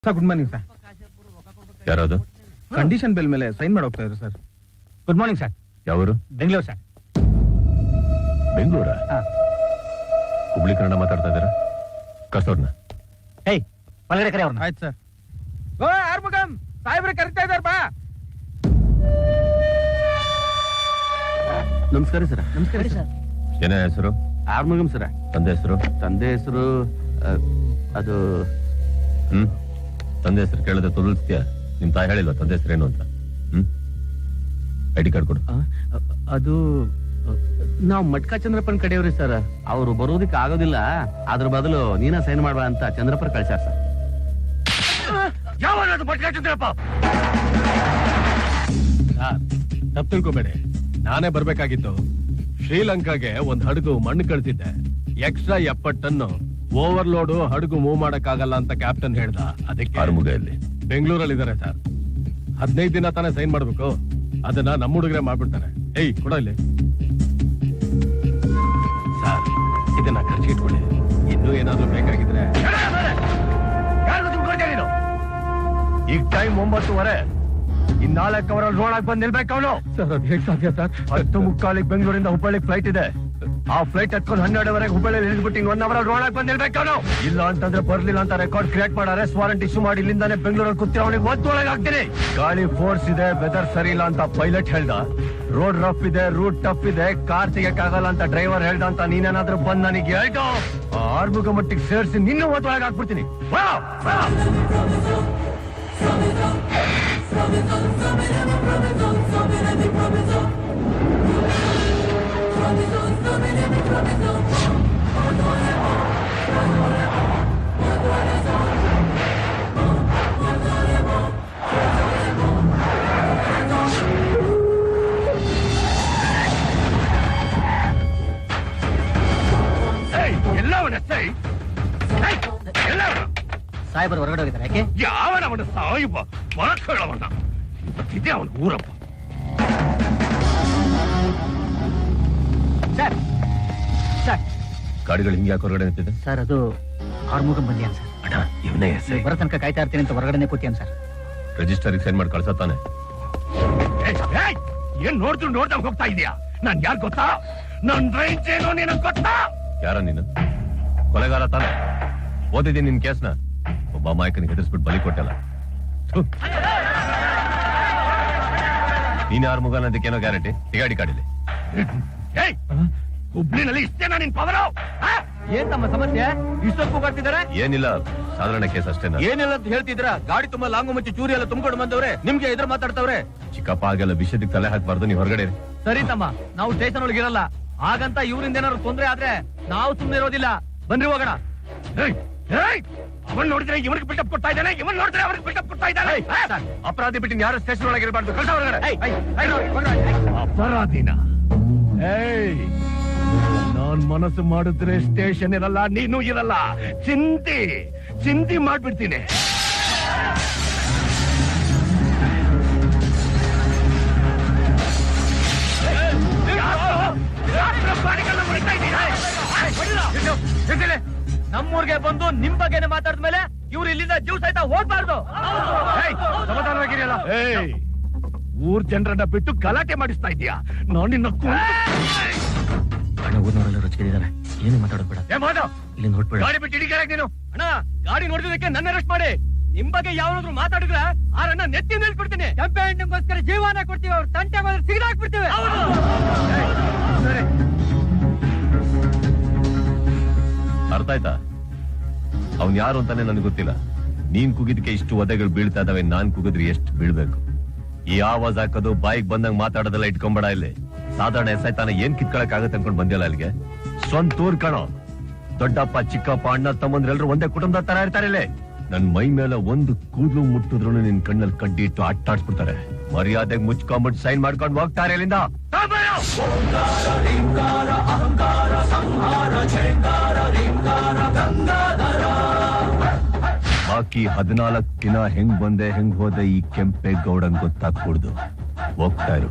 Sir good morning sir. ಯಾರದು? Condition bill ಮೇಲೆ sign ಮಾಡಿ ಹೋಗ್ತಾ ಇದ್ರು ಸರ್. Good morning sir. ಯಾವರು? ಬೆಂಗಳೂರು ಸರ್. ಬೆಂಗಳೂರ? ಹುಬ್ಳಿ ಕನ್ನಡ ಮಾತಾಡ್ತಾ ಇದ್ದಾರಾ? ಕರ್ಸೋರ್ನ. ಏಯ್ ಒಳಗಡೆ ಕರೆ ಅವ್ರನ್ನ. ಆಯ್ತು ಸರ್. ಓ ಆರ್ಮುಗಂ ಸಾಹೇಬ್ರೆ ಕರಿತಾ ಇದ್ದಾರೆ ಬಾ. ನಮಸ್ಕಾರ ಸರ್. ನಮಸ್ಕಾರ ಸರ್. ಏನ ಹೆಸರು? ಆರ್ಮುಗಂ ಸರ. ತಂದೆ ಹೆಸರು? ತಂದೆ ಹೆಸರು ಅದು ತಂದೆ ಹೆಸರು ಕೇಳಿದ್ರೆ ತೊದಲ್ಸ್ತೀಯ? ನಿಮ್ ತಾಯಿ ಹೇಳಿಲ್ವಾ ತಂದೆ ಹೆಸರು ಏನು ಅಂತ? ಐಡಿ ಕಾರ್ಡ್ ಕೊಡು. ಅದು ನಾವು ಮಟ್ಕಾ ಚಂದ್ರಪ್ಪನ ಕಡೆಯವ್ರಿ ಸರ್. ಅವ್ರು ಬರೋದಕ್ಕೆ ಆಗೋದಿಲ್ಲ, ಅದ್ರ ಬದಲು ನೀನ ಸೈನ್ ಮಾಡುವ ಅಂತ ಚಂದ್ರಪ್ಪರ್ ಕಳ್ಸ್ಯಾರ ಸರ್. ಯಾವ ಮಟ್ಕಾ ಚಂದ್ರಪ್ಪ? ತಪ್ಪು ತಿಳ್ಕೊಬೇಡಿ, ನಾನೇ ಬರ್ಬೇಕಾಗಿತ್ತು. ಶ್ರೀಲಂಕಾಗೆ ಒಂದ್ ಹಡಗು ಮಣ್ಣು ಕಳ್ಸಿದ್ದೆ. ಎಕ್ಸ್ಟ್ರಾ 70 ಟನ್ ಓವರ್ಲೋಡು ಹಡಗು ಮೂವ್ ಮಾಡಕ್ ಆಗಲ್ಲ ಅಂತ ಕ್ಯಾಪ್ಟನ್ ಹೇಳ್ದ. ಅದಕ್ಕೆ ಆರುಮುಗಲ್ಲಿ ಬೆಂಗಳೂರಲ್ಲಿ ಇದಾರೆ ಸರ್. 15 ದಿನ ತಾನೇ ಸೈನ್ ಮಾಡ್ಬೇಕು. ಅದನ್ನ ನಮ್ಮ ಹುಡುಗರೆ ಮಾಡ್ಬಿಡ್ತಾರೆ. ಏಯ್ ಕೊಡ ಇಲ್ಲಿ ಸರ್, ಇದನ್ನ ಖರ್ಚು ಇಟ್ಕೊಳ್ಳಿ. ಇನ್ನೂ ಏನಾದ್ರೂ ಬೇಕಾಗಿದ್ರೆ. ಈಗ ಟೈಮ್ 9:15. ಇನ್ 4 ಅವರಲ್ಲಿ ರೋಡ್ ಬಂದ್ ನಿಲ್ಬೇಕು ಅವನು. ಸರ್ ಅದು ಹೇಗೆ ಸಾಧ್ಯ ಸರ್? 10:45 ಬೆಂಗಳೂರಿಂದ ಹುಬ್ಬಳ್ಳಿ ಫ್ಲೈಟ್ ಇದೆ. ಆ ಫ್ಲೈಟ್ ಹತ್ಕೊಂಡು 12ವರೆಗೆ ಹುಬ್ಬಳ್ಳಿ ಇಳಿದ್ಬಿಟ್ಟು 1 ಅವರ್ ರೋಡ್ ಬಂದ್ ನಿಲ್ಬೇಕು ಅವನು. ಇಲ್ಲ ಅಂತಂದ್ರೆ ಬರ್ಲಿಲ್ಲ ಅಂತ ರೆಕಾರ್ಡ್ ಕ್ರಿಯೇಟ್ ಮಾಡಿ ಅರೆಸ್ಟ್ ವಾರೆಂಟ್ ಇಶ್ಯೂ ಮಾಡಿ ಇಲ್ಲಿಂದಾನೆ ಬೆಂಗಳೂರಲ್ಲಿ ಕೂತಿ ಅವನಿಗೆ ಒತ್ತೊಳಗೆ ಹಾಕ್ತೀನಿ. ಗಾಳಿ ಫೋರ್ಸ್ ಇದೆ, ವೆದರ್ ಸರಿ ಇಲ್ಲ ಅಂತ ಪೈಲಟ್ ಹೇಳ್ದ. ರೋಡ್ ರಫ್ ಇದೆ, ರೂಟ್ ಟಫ್ ಇದೆ, ಕಾರ್ ತೆಗಿಯಕ್ಕಾಗಲ್ಲ ಅಂತ ಡ್ರೈವರ್ ಹೇಳ್ದ ಅಂತ ನೀನೇನಾದ್ರೂ ಬಂದ್ ನನಗೆ ಹೇಳ್ದು ಆರ್ಮುಗ ಮಟ್ಟಿಗೆ ಸೇರಿಸಿ ನಿನ್ನ ಒತ್ತೊಳಗೆ ಹಾಕ್ಬಿಡ್ತೀನಿ. ಸಾಹೇಬರು ಹೊರಗಡೆ ಹೋಗಿದ್ದಾರೆ. ಯಾಕೆ? ಯಾವನವನ ಸಾಯಿಬ ಬರಕೇಳವನ ಇದೆ ಅವನ ಊರಪ್ಪ. ಸರ್ ಸರ್ ಗಾಡಿಗಳು ಹಿಂಗೆ ಯಾಕೆ ಹೊರಗಡೆ ನಿಂತಿದೆ? ಸರ್ ಅದು ಆರ್ಮುಗಂ ಬಂದಿಯಾನ ಸರ್. ಅಣ್ಣ ಇವನೇ ನೀವು ಬರೋ ತನಕ ಕಾಯ್ತಾ ಇರ್ತೀನಿ ಅಂತ ಹೊರಗಡೆ ಕೂತಿಯಾನ ಸರ್. ರಿಜಿಸ್ಟರ್ಗೆ ಸೈನ್ ಮಾಡಿ ಕಳ್ಸತ್ತಾನೆ. ಏನ್ ನೋಡ್ದಂಗ್ ಹೋಗ್ತಾ ಇದೀಯಾ? ನಾನ್ ಯಾರು ಗೊತ್ತಾ? ನನ್ ರೇಂಜ್ ಏನೋ ನಿನಗ್ ಗೊತ್ತಾ? ಯಾರ ನೀನು? ಕೊಲೆಗಾರ ತಾನೆ? ಓದಿದ್ದೀನಿ ನಿನ್ ಕೇಸ್ನ. ಒಬ್ಬ ಅಮಾಯಕನಿಗೆ ಹೆದರ್ಸ್ಬಿಟ್ಟು ಬಲಿ ಕೊಟ್ಟಲ್ಲ. ನೀನ್ ಯಾರ ಮುಗ ಅನ್ನೋದಕ್ಕೇನೋ ಗ್ಯಾರಂಟಿ? ಗಾಡಿ ಕಾಡಿಲಿ ಹುಬ್ಳಿನಲ್ಲಿ ಇಷ್ಟೇನಾ ನಿನ್ ಪವರ್? ಏನ್ ತಮ್ಮ ಸಮಸ್ಯೆ? ಇಷ್ಟೊತ್ತು ಕೂಗಾಡ್ತಿದಾರೆ? ಏನಿಲ್ಲ, ಸಾಧಾರಣ ಕೇಸ್ ಅಷ್ಟೇನಾ? ಏನಿಲ್ಲ ಅಂತ ಹೇಳ್ತಿದ್ರ? ಗಾಡಿ ತುಂಬಾ ಲಾಂಗು ಮುಂಚೆ ಚೂರಿ ಎಲ್ಲ ತುಂಬಿಕೊಂಡು ಬಂದವ್ರೆ, ನಿಮ್ಗೆ ಎದುರು ಮಾತಾಡ್ತವ್ರೆ. ಚಿಕ್ಕಪ್ಪ ಹಾಗೆಲ್ಲ ವಿಷಯಕ್ಕೆ ತಲೆ ಹಾಕ್ಬಾರ್ದು. ನೀವು ಹೊರಗಡೆ ಸರಿ ತಮ್ಮ, ನಾವು ಸ್ಟೇಷನ್ ಒಳಗೆ ಇರಲ್ಲ. ಹಾಗಂತ ಇವ್ರಿಂದ ಏನಾದ್ರು ತೊಂದ್ರೆ ಆದ್ರೆ ನಾವು ಸುಮ್ಮನೆ ಇರೋದಿಲ್ಲ. ಬನ್ರಿ ಹೋಗೋಣ. ಅವನ್ ನೋಡಿದ್ರೆ ಇವನಿಗೆ ಬಿಲ್ಡಪ್ ಕೊಡ್ತಾ ಇದ್ದಾನೆ, ಇವನ್ ನೋಡಿದ್ರೆ ಅವ್ರಿಗೆ ಬಿಲ್ಡಪ್ ಕೊಡ್ತಾ ಇದ್ದಾನೆ. ಅಪರಾಧಿ ಬಿಟ್ಟು ಯಾರು ಸ್ಟೇಷನ್ ಒಳಗೆ ಇರಬಾರ್ದು. ಕಳ್ಸ ಹೊರಗಡೆ. ಅಪರಾಧಿನ? ನಾನ್ ಮನಸ್ಸು ಮಾಡಿದ್ರೆ ಸ್ಟೇಷನ್ ಇರಲ್ಲ, ನೀನು ಇರಲ್ಲ. ಚಿಂತಿ ಮಾಡ್ಬಿಡ್ತೀನಿ. ನಮ್ಮೂರ್ಗೆ ಬಂದು ನಿಮ್ ಬಗ್ಗೆನೆ ಮಾತಾಡಿದ್ಮೇಲೆ ಇವ್ರು ಇಲ್ಲಿಂದ ಜೀವ ಸಹಿತ ಹೋಗ್ಬಾರ್ದು. ಸಮಾಧಾನವಾಗಿರಲ್ಲ. ಊರ್ ಜನರನ್ನ ಬಿಟ್ಟು ಗಲಾಟೆ ಮಾಡಿಸ್ತಾ ಇದೀಯಾ? ನಾನು ನಿನ್ನ ಊರ್ನವರೆಲ್ಲ ರೊಚ್ಚಿದ್ದಾರೆ. ಏನು ಮಾತಾಡೋದು ಬೇಡ. ಇಲ್ಲಿಂದ ಹೊರಟ್ಬೇಡ. ಗಾಡಿ ಬಿಟ್ಟು ಇಡಿಕೆ ನೀನು. ಅಣ್ಣ, ಗಾಡಿ ನೋಡಿದಕ್ಕೆ ನನ್ನ ಅರೆಸ್ಟ್ ಮಾಡಿ. ನಿಮ್ ಬಗ್ಗೆ ಯಾವನಾದ್ರೂ ಮಾತಾಡಿದ್ರೆ ಆರನ್ನ ನೆತ್ತಿ ನಿಲ್ಕೊಡ್ತೀನಿ. ಕೆಂಪೆ ಹಣ್ಣಿಗೋಸ್ಕರ ಜೀವನ ಕೊಡ್ತೀವಿ, ಅವ್ರ ತಂಟೆ ಬಂದ್ರೆ ಸಿಗದಾಕ್ಬಿಡ್ತೀವಿ. ಅರ್ಥ ಆಯ್ತಾ? ಅವ್ನ್ ಯಾರು ಅಂತಾನೆ ನನಗೆ ಗೊತ್ತಿಲ್ಲ. ನೀನ್ ಕುಗಿದಕ್ಕೆ ಇಷ್ಟು ಒದೆಗಳು ಬೀಳ್ತಾ ಇದಾವೆ, ನಾನ್ ಕುಗಿದ್ರೆ ಎಷ್ಟು ಬೀಳ್ಬೇಕು? ಈ ಆವಾಜ್ ಹಾಕೋದು, ಬಾಯಿಗೆ ಬಂದಂಗ್ ಮಾತಾಡೋದೆಲ್ಲ ಇಟ್ಕೊಂಬೇಡ. ಇಲ್ಲಿ ಸಾಧಾರಣ ಎಸ್ ಆಯ್ತಾನೆ ಏನ್ ಕಿತ್ಕೊಳಕ್ ಆಗತ್ತೆ ಅನ್ಕೊಂಡ್ ಬಂದಿಲ್ಲ ಅಲ್ಲಿಗೆ. ಸ್ವಂತ ಊರ್ ಕಣೋ. ದೊಡ್ಡಪ್ಪ, ಚಿಕ್ಕಪ್ಪ, ಅಣ್ಣ, ತಮ್ಮಂದ್ರೆಲ್ರು ಒಂದೇ ಕುಟುಂಬದ ತರ ಇರ್ತಾರೆ ಇಲ್ಲಿ. ನನ್ ಮೈ ಮೇಲೆ ಒಂದು ಕೂದಲು ಮುಟ್ಟಿದ್ರು ನಿನ್ ಕಣ್ಣಲ್ಲಿ ಕಡ್ಡಿ ಇಟ್ಟು ಅಟ್ಟಾಡ್ಸ್ಬಿಡ್ತಾರೆ. ಮರ್ಯಾದೆಗೆ ಮುಚ್ಕೊಂಡ್ಬಿಟ್ಟು ಸೈನ್ ಮಾಡ್ಕೊಂಡು ಹೋಗ್ತಾರೆ ಇಲ್ಲಿಂದ. ಬಾಕಿ 14 ದಿನ ಹೆಂಗ್ ಬಂದೆ ಹೆಂಗ್ ಹೋದೆ ಈ ಕೆಂಪೇಗೌಡಂಗ್ ಗೊತ್ತಾಗ್ಬಿಡ್ದು. ಹೋಗ್ತಾ ಇರು.